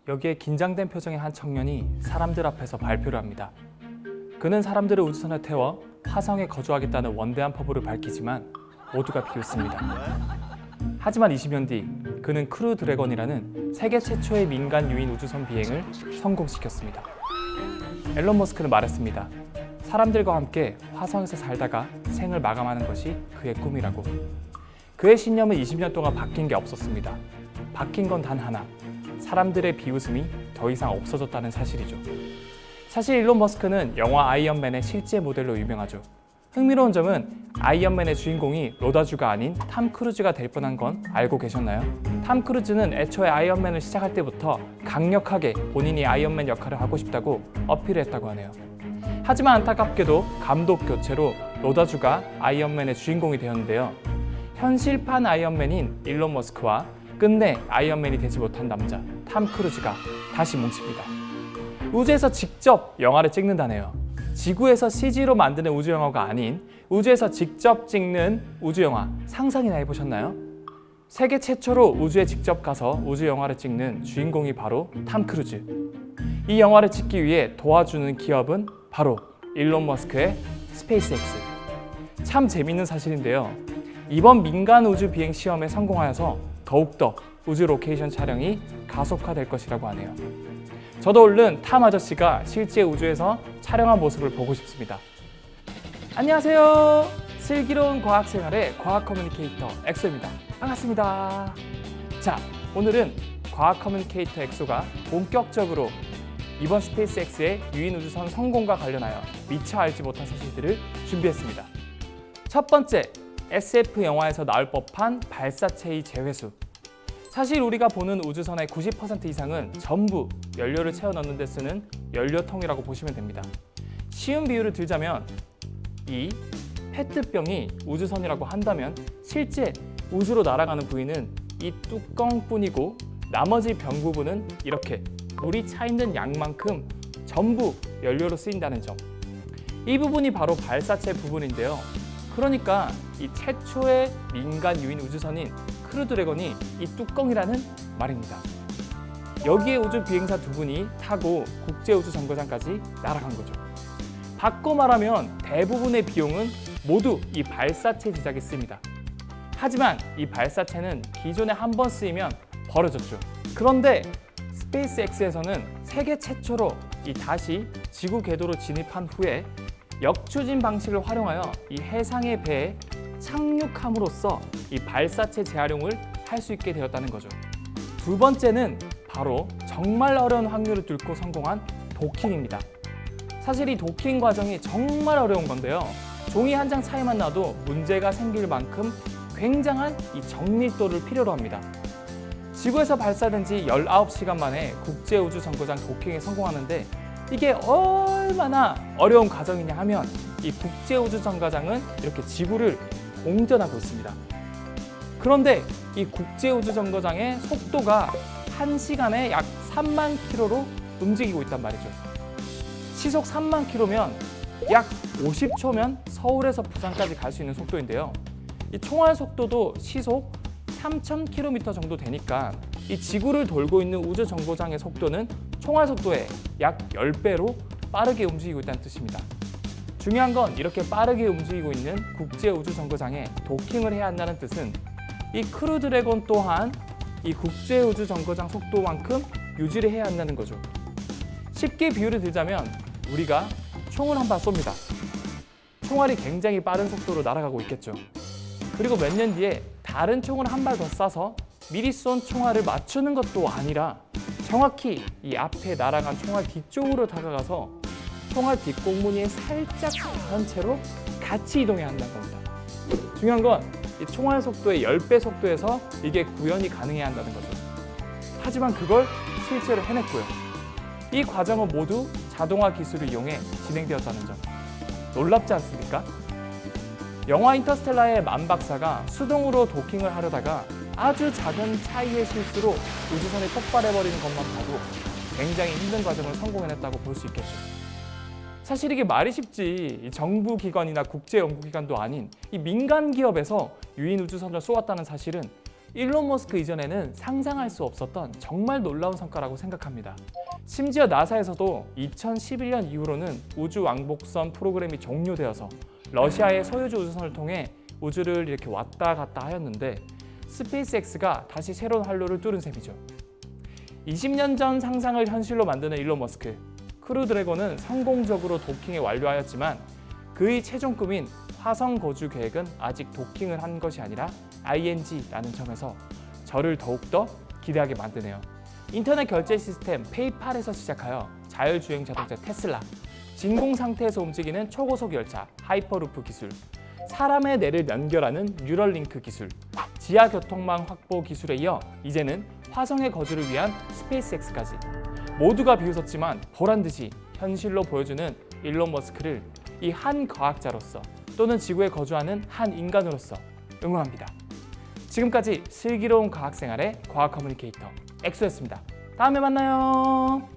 여기에 긴장된 표정의 한 청년이 사람들 앞에서 발표를 합니다. 그는 사람들을 우주선에 태워 화성에 거주하겠다는 원대한 포부를 밝히지만 모두가 비웃습니다. 하지만 20년 뒤 그는 크루 드래곤이라는 세계 최초의 민간 유인 우주선 비행을 성공시켰습니다. 앨런 머스크는 말했습니다. 사람들과 함께 화성에서 살다가 생을 마감하는 것이 그의 꿈이라고. 그의 신념은 20년 동안 바뀐 게 없었습니다. 바뀐 건 단 하나. 사람들의 비웃음이 더 이상 없어졌다는 사실이죠. 사실 일론 머스크는 영화 아이언맨의 실제 모델로 유명하죠. 흥미로운 점은 아이언맨의 주인공이 로다주가 아닌 탐 크루즈가 될 뻔한 건 알고 계셨나요? 탐 크루즈는 애초에 아이언맨을 시작할 때부터 강력하게 본인이 아이언맨 역할을 하고 싶다고 어필했다고 하네요. 하지만 안타깝게도 감독 교체로 로다주가 아이언맨의 주인공이 되었는데요. 현실판 아이언맨인 일론 머스크와 끝내 아이언맨이 되지 못한 남자 탐 크루즈가 다시 뭉칩니다. 우주에서 직접 영화를 찍는다네요. 지구에서 CG로 만드는 우주 영화가 아닌 우주에서 직접 찍는 우주 영화 상상이나 해보셨나요? 세계 최초로 우주에 직접 가서 우주 영화를 찍는 주인공이 바로 탐 크루즈. 이 영화를 찍기 위해 도와주는 기업은 바로 일론 머스크의 스페이스X. 참 재밌는 사실인데요. 이번 민간 우주 비행 시험에 성공하여서 더욱더 우주 로케이션 촬영이 가속화될 것이라고 하네요. 저도 얼른 탐 아저씨가 실제 우주에서 촬영한 모습을 보고 싶습니다. 안녕하세요. 슬기로운 과학생활의 과학 커뮤니케이터 엑소입니다. 반갑습니다. 자, 오늘은 과학 커뮤니케이터 엑소가 본격적으로 이번 스페이스X의 유인 우주선 성공과 관련하여 미처 알지 못한 사실들을 준비했습니다. 첫 번째, SF 영화에서 나올 법한 발사체의 제회수. 사실 우리가 보는 우주선의 90% 이상은 전부 연료를 채워 넣는 데 쓰는 연료통이라고 보시면 됩니다. 쉬운 비유를 들자면 이 페트병이 우주선이라고 한다면 실제 우주로 날아가는 부위는 이 뚜껑뿐이고 나머지 병 부분은 이렇게 물이 차 있는 양만큼 전부 연료로 쓰인다는 점. 이 부분이 바로 발사체 부분인데요. 그러니까 이 최초의 민간 유인 우주선인 크루 드래곤이 이 뚜껑이라는 말입니다. 여기에 우주 비행사 두 분이 타고 국제우주정거장까지 날아간 거죠. 바꿔 말하면 대부분의 비용은 모두 이 발사체 제작에 씁니다. 하지만 이 발사체는 기존에 한 번 쓰이면 버려졌죠. 그런데 스페이스X에서는 세계 최초로 이 다시 지구 궤도로 진입한 후에 역추진 방식을 활용하여 이 해상의 배에 착륙함으로써 이 발사체 재활용을 할 수 있게 되었다는 거죠. 두 번째는 바로 정말 어려운 확률을 뚫고 성공한 도킹입니다. 사실 이 도킹 과정이 정말 어려운 건데요. 종이 한 장 차이만 나도 문제가 생길 만큼 굉장한 이 정밀도를 필요로 합니다. 지구에서 발사된 지 19시간 만에 국제우주정거장 도킹에 성공하는데 이게 얼마나 어려운 과정이냐 하면 이 국제우주정거장은 이렇게 지구를 공전하고 있습니다. 그런데 이 국제우주정거장의 속도가 1시간에 약 3만 킬로로 움직이고 있단 말이죠. 시속 3만 킬로면 약 50초면 서울에서 부산까지 갈 수 있는 속도인데요. 이 총알 속도도 시속 3,000km 정도 되니까 이 지구를 돌고 있는 우주정거장의 속도는 총알 속도의 약 10배로 빠르게 움직이고 있다는 뜻입니다. 중요한 건 이렇게 빠르게 움직이고 있는 국제우주정거장에 도킹을 해야 한다는 뜻은 이 크루 드래곤 또한 이 국제우주정거장 속도만큼 유지를 해야 한다는 거죠. 쉽게 비유를 들자면 우리가 총을 한 발 쏩니다. 총알이 굉장히 빠른 속도로 날아가고 있겠죠. 그리고 몇 년 뒤에 다른 총을 한 발 더 쏴서 미리 쏜 총알을 맞추는 것도 아니라 정확히 이 앞에 날아간 총알 뒤쪽으로 다가가서 총알 뒷공무니에 살짝 닿은 채로 같이 이동해야 한다는 겁니다. 중요한 건 이 총알 속도의 10배 속도에서 이게 구현이 가능해야 한다는 거죠. 하지만 그걸 실제로 해냈고요. 이 과정은 모두 자동화 기술을 이용해 진행되었다는 점. 놀랍지 않습니까? 영화 인터스텔라의 만 박사가 수동으로 도킹을 하려다가 아주 작은 차이의 실수로 우주선이 폭발해버리는 것만 봐도 굉장히 힘든 과정을 성공해냈다고 볼 수 있겠죠. 사실 이게 말이 쉽지 정부 기관이나 국제 연구기관도 아닌 이 민간 기업에서 유인 우주선을 쏘았다는 사실은 일론 머스크 이전에는 상상할 수 없었던 정말 놀라운 성과라고 생각합니다. 심지어 나사에서도 2011년 이후로는 우주 왕복선 프로그램이 종료되어서 러시아의 소유주 우주선을 통해 우주를 이렇게 왔다 갔다 하였는데 스페이스X가 다시 새로운 활로를 뚫은 셈이죠. 20년 전 상상을 현실로 만드는 일론 머스크. 크루 드래곤은 성공적으로 도킹에 완료하였지만 그의 최종 꿈인 화성 거주 계획은 아직 도킹을 한 것이 아니라 ING라는 점에서 저를 더욱더 기대하게 만드네요. 인터넷 결제 시스템 페이팔에서 시작하여 자율주행 자동차 테슬라, 진공 상태에서 움직이는 초고속 열차 하이퍼루프 기술, 사람의 뇌를 연결하는 뉴럴링크 기술, 지하 교통망 확보 기술에 이어 이제는 화성의 거주를 위한 스페이스X까지 모두가 비웃었지만 보란듯이 현실로 보여주는 일론 머스크를 이 한 과학자로서 또는 지구에 거주하는 한 인간으로서 응원합니다. 지금까지 슬기로운 과학생활의 과학 커뮤니케이터 엑소였습니다. 다음에 만나요.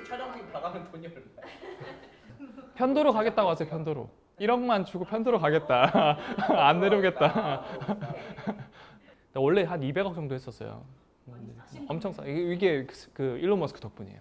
차장님 나가면 돈이 얼마야? 편도로 가겠다고 하세요. 편도로 1억만 주고 편도로 가겠다. 안 내려오겠다. 원래 한 200억 정도 했었어요. 엄청 싸. 이게 그 일론 머스크 덕분이에요.